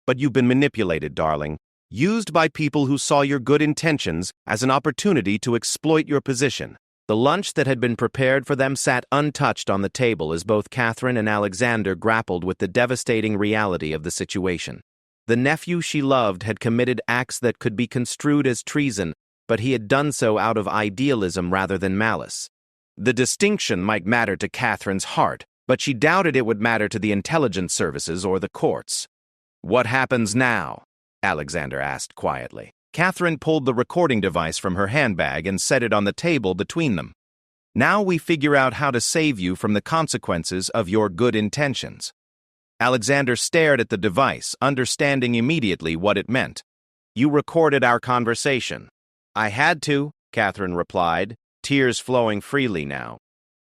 "But you've been manipulated, darling. Used by people who saw your good intentions as an opportunity to exploit your position." The lunch that had been prepared for them sat untouched on the table as both Catherine and Alexander grappled with the devastating reality of the situation. The nephew she loved had committed acts that could be construed as treason, but he had done so out of idealism rather than malice. The distinction might matter to Catherine's heart, but she doubted it would matter to the intelligence services or the courts. "What happens now?" Alexander asked quietly. Catherine pulled the recording device from her handbag and set it on the table between them. "Now we figure out how to save you from the consequences of your good intentions." Alexander stared at the device, understanding immediately what it meant. "You recorded our conversation." "I had to," Catherine replied, tears flowing freely now.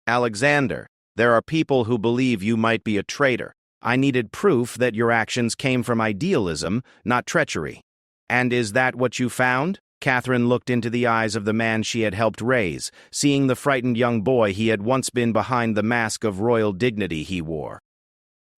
"Alexander, there are people who believe you might be a traitor. I needed proof that your actions came from idealism, not treachery." "And is that what you found?" Catherine looked into the eyes of the man she had helped raise, seeing the frightened young boy he had once been behind the mask of royal dignity he wore.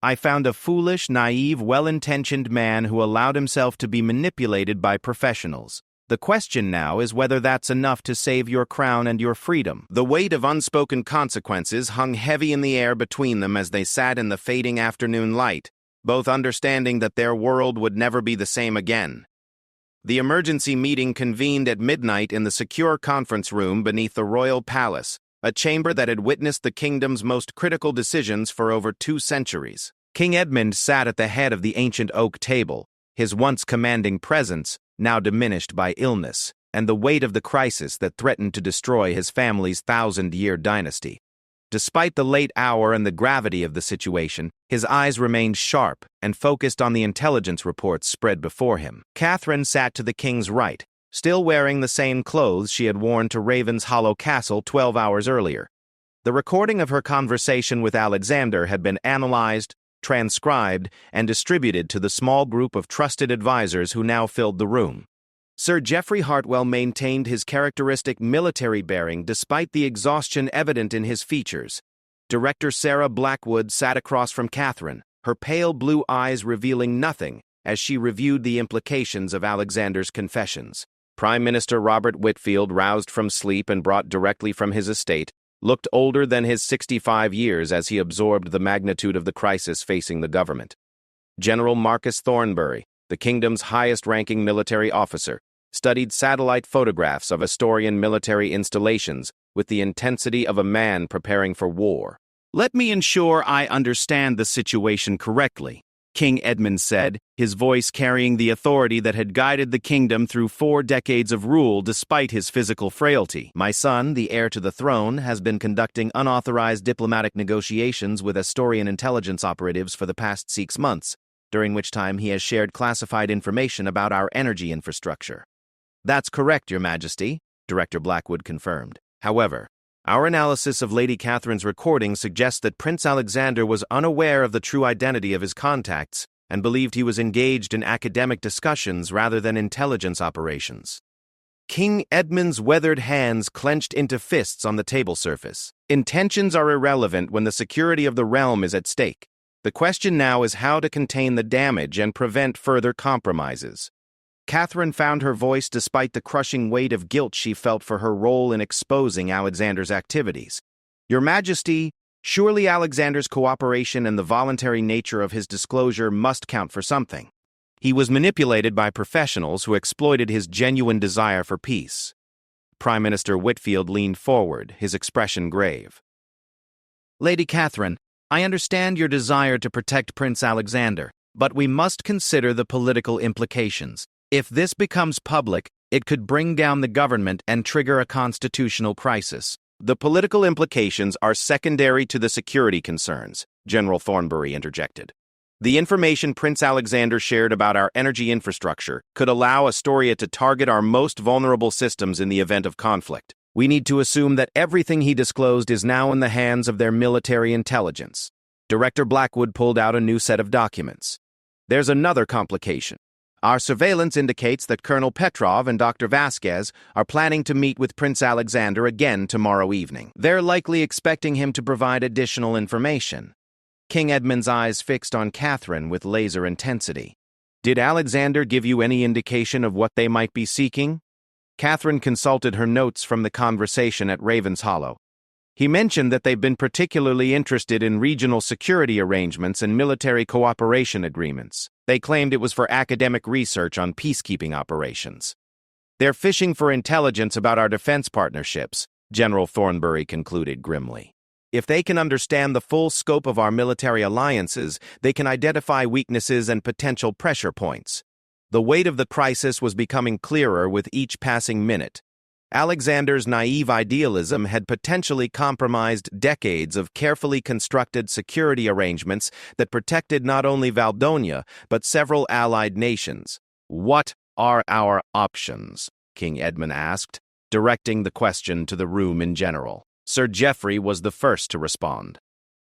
"I found a foolish, naive, well-intentioned man who allowed himself to be manipulated by professionals. The question now is whether that's enough to save your crown and your freedom." The weight of unspoken consequences hung heavy in the air between them as they sat in the fading afternoon light, both understanding that their world would never be the same again. The emergency meeting convened at midnight in the secure conference room beneath the royal palace, a chamber that had witnessed the kingdom's most critical decisions for over 2 centuries. King Edmund sat at the head of the ancient oak table, his once commanding presence now diminished by illness and the weight of the crisis that threatened to destroy his family's 1,000-year dynasty. Despite the late hour and the gravity of the situation, his eyes remained sharp and focused on the intelligence reports spread before him. Catherine sat to the king's right, still wearing the same clothes she had worn to Raven's Hollow Castle 12 hours earlier. The recording of her conversation with Alexander had been analyzed, transcribed, and distributed to the small group of trusted advisors who now filled the room. Sir Geoffrey Hartwell maintained his characteristic military bearing despite the exhaustion evident in his features. Director Sarah Blackwood sat across from Catherine, her pale blue eyes revealing nothing as she reviewed the implications of Alexander's confessions. Prime Minister Robert Whitfield, roused from sleep and brought directly from his estate, looked older than his 65 years as he absorbed the magnitude of the crisis facing the government. General Marcus Thornbury, the kingdom's highest-ranking military officer, studied satellite photographs of Astorian military installations with the intensity of a man preparing for war. "Let me ensure I understand the situation correctly," King Edmund said, his voice carrying the authority that had guided the kingdom through 4 decades of rule despite his physical frailty. "My son, the heir to the throne, has been conducting unauthorized diplomatic negotiations with Astorian intelligence operatives for the past 6 months, during which time he has shared classified information about our energy infrastructure." "That's correct, Your Majesty," Director Blackwood confirmed. "However, our analysis of Lady Catherine's recording suggests that Prince Alexander was unaware of the true identity of his contacts and believed he was engaged in academic discussions rather than intelligence operations." King Edmund's weathered hands clenched into fists on the table surface. "Intentions are irrelevant when the security of the realm is at stake. The question now is how to contain the damage and prevent further compromises." Catherine found her voice despite the crushing weight of guilt she felt for her role in exposing Alexander's activities. Your Majesty, surely Alexander's cooperation and the voluntary nature of his disclosure must count for something. He was manipulated by professionals who exploited his genuine desire for peace. Prime Minister Whitfield leaned forward, his expression grave. Lady Catherine, I understand your desire to protect Prince Alexander, but we must consider the political implications. If this becomes public, it could bring down the government and trigger a constitutional crisis. The political implications are secondary to the security concerns, General Thornbury interjected. The information Prince Alexander shared about our energy infrastructure could allow Astoria to target our most vulnerable systems in the event of conflict. We need to assume that everything he disclosed is now in the hands of their military intelligence. Director Blackwood pulled out a new set of documents. There's another complication. Our surveillance indicates that Colonel Petrov and Dr. Vasquez are planning to meet with Prince Alexander again tomorrow evening. They're likely expecting him to provide additional information. King Edmund's eyes fixed on Catherine with laser intensity. Did Alexander give you any indication of what they might be seeking? Catherine consulted her notes from the conversation at Raven's Hollow. He mentioned that they've been particularly interested in regional security arrangements and military cooperation agreements. They claimed it was for academic research on peacekeeping operations. They're fishing for intelligence about our defense partnerships, General Thornbury concluded grimly. If they can understand the full scope of our military alliances, they can identify weaknesses and potential pressure points. The weight of the crisis was becoming clearer with each passing minute. Alexander's naive idealism had potentially compromised decades of carefully constructed security arrangements that protected not only Valdonia, but several allied nations. What are our options? King Edmund asked, directing the question to the room in general. Sir Geoffrey was the first to respond.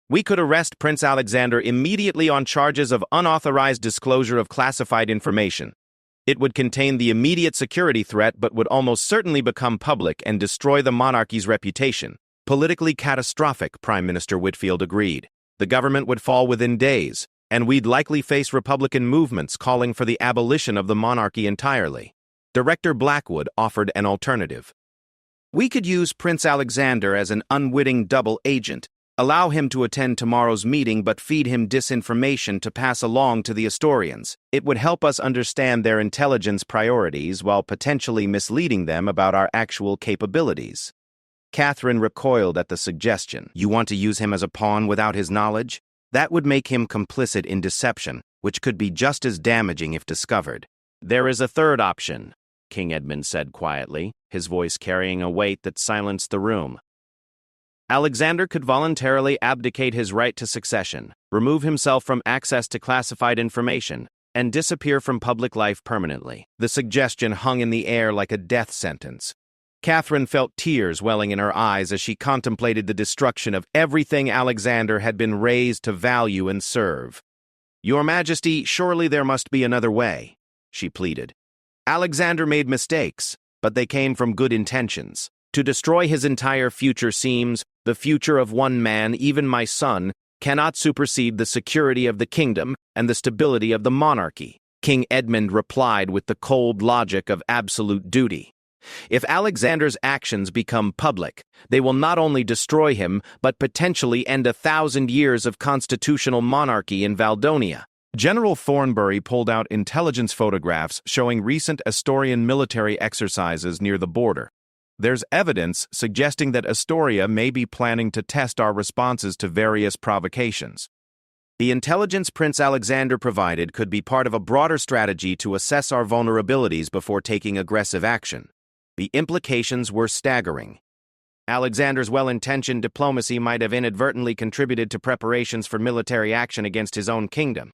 We could arrest Prince Alexander immediately on charges of unauthorized disclosure of classified information. It would contain the immediate security threat but would almost certainly become public and destroy the monarchy's reputation. Politically catastrophic, Prime Minister Whitfield agreed. The government would fall within days, and we'd likely face Republican movements calling for the abolition of the monarchy entirely. Director Blackwood offered an alternative. We could use Prince Alexander as an unwitting double agent, allow him to attend tomorrow's meeting but feed him disinformation to pass along to the Astorians. It would help us understand their intelligence priorities while potentially misleading them about our actual capabilities. Catherine recoiled at the suggestion. You want to use him as a pawn without his knowledge? That would make him complicit in deception, which could be just as damaging if discovered. There is a third option, King Edmund said quietly, his voice carrying a weight that silenced the room. Alexander could voluntarily abdicate his right to succession, remove himself from access to classified information, and disappear from public life permanently. The suggestion hung in the air like a death sentence. Catherine felt tears welling in her eyes as she contemplated the destruction of everything Alexander had been raised to value and serve. Your Majesty, surely there must be another way, she pleaded. Alexander made mistakes, but they came from good intentions. To destroy his entire future seems, the future of one man, even my son, cannot supersede the security of the kingdom and the stability of the monarchy. King Edmund replied with the cold logic of absolute duty. If Alexander's actions become public, they will not only destroy him, but potentially end 1,000 years of constitutional monarchy in Valdonia. General Thornbury pulled out intelligence photographs showing recent Astorian military exercises near the border. There's evidence suggesting that Astoria may be planning to test our responses to various provocations. The intelligence Prince Alexander provided could be part of a broader strategy to assess our vulnerabilities before taking aggressive action. The implications were staggering. Alexander's well-intentioned diplomacy might have inadvertently contributed to preparations for military action against his own kingdom.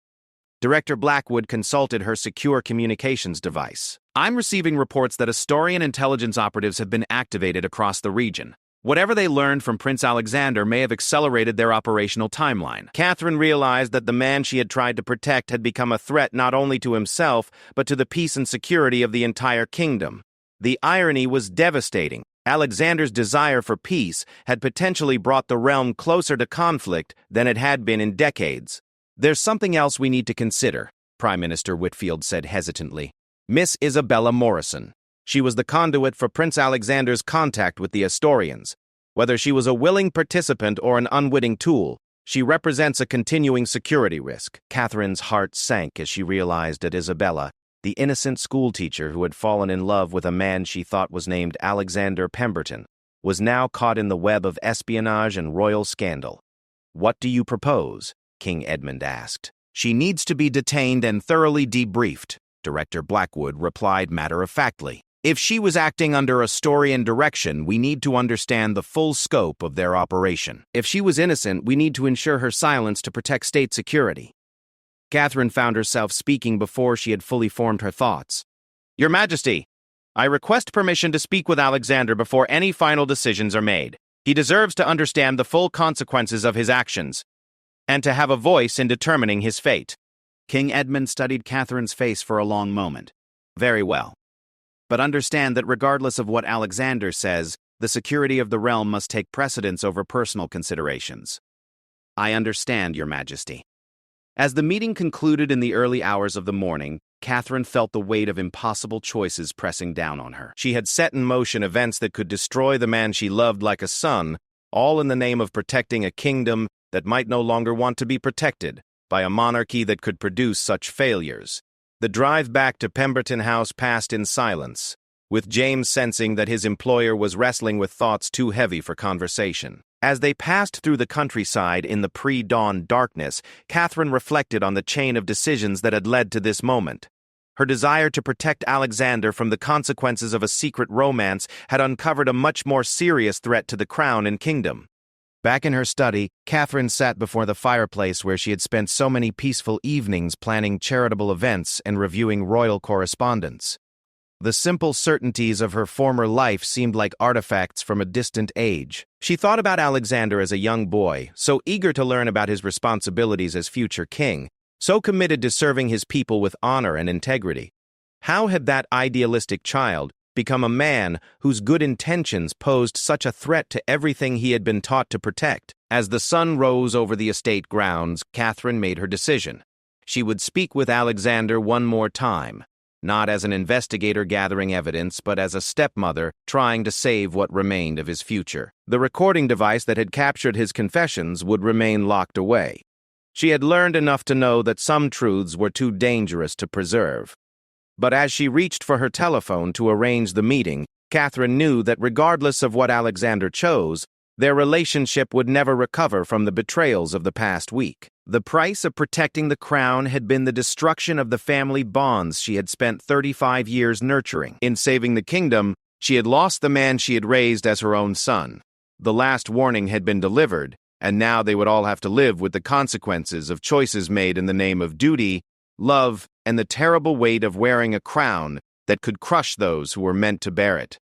Director Blackwood consulted her secure communications device. I'm receiving reports that Astorian intelligence operatives have been activated across the region. Whatever they learned from Prince Alexander may have accelerated their operational timeline. Catherine realized that the man she had tried to protect had become a threat not only to himself, but to the peace and security of the entire kingdom. The irony was devastating. Alexander's desire for peace had potentially brought the realm closer to conflict than it had been in decades. There's something else we need to consider, Prime Minister Whitfield said hesitantly. Miss Isabella Morrison. She was the conduit for Prince Alexander's contact with the Astorians. Whether she was a willing participant or an unwitting tool, she represents a continuing security risk. Catherine's heart sank as she realized that Isabella, the innocent schoolteacher who had fallen in love with a man she thought was named Alexander Pemberton, was now caught in the web of espionage and royal scandal. "What do you propose?" King Edmund asked. "She needs to be detained and thoroughly debriefed," Director Blackwood replied matter-of-factly. "If she was acting under Astorian direction, we need to understand the full scope of their operation. If she was innocent, we need to ensure her silence to protect state security." Catherine found herself speaking before she had fully formed her thoughts. "Your Majesty, I request permission to speak with Alexander before any final decisions are made. He deserves to understand the full consequences of his actions, and to have a voice in determining his fate." King Edmund studied Catherine's face for a long moment. "Very well. But understand that regardless of what Alexander says, the security of the realm must take precedence over personal considerations." "I understand, Your Majesty." As the meeting concluded in the early hours of the morning, Catherine felt the weight of impossible choices pressing down on her. She had set in motion events that could destroy the man she loved like a son, all in the name of protecting a kingdom that might no longer want to be protected by a monarchy that could produce such failures. The drive back to Pemberton House passed in silence, with James sensing that his employer was wrestling with thoughts too heavy for conversation. As they passed through the countryside in the pre-dawn darkness, Catherine reflected on the chain of decisions that had led to this moment. Her desire to protect Alexander from the consequences of a secret romance had uncovered a much more serious threat to the crown and kingdom. Back in her study, Catherine sat before the fireplace where she had spent so many peaceful evenings planning charitable events and reviewing royal correspondence. The simple certainties of her former life seemed like artifacts from a distant age. She thought about Alexander as a young boy, so eager to learn about his responsibilities as future king, so committed to serving his people with honor and integrity. How had that idealistic child become a man whose good intentions posed such a threat to everything he had been taught to protect? As the sun rose over the estate grounds, Catherine made her decision. She would speak with Alexander one more time, not as an investigator gathering evidence, but as a stepmother trying to save what remained of his future. The recording device that had captured his confessions would remain locked away. She had learned enough to know that some truths were too dangerous to preserve. But as she reached for her telephone to arrange the meeting, Catherine knew that regardless of what Alexander chose, their relationship would never recover from the betrayals of the past week. The price of protecting the crown had been the destruction of the family bonds she had spent 35 years nurturing. In saving the kingdom, she had lost the man she had raised as her own son. The last warning had been delivered, and now they would all have to live with the consequences of choices made in the name of duty, love, and the terrible weight of wearing a crown that could crush those who were meant to bear it.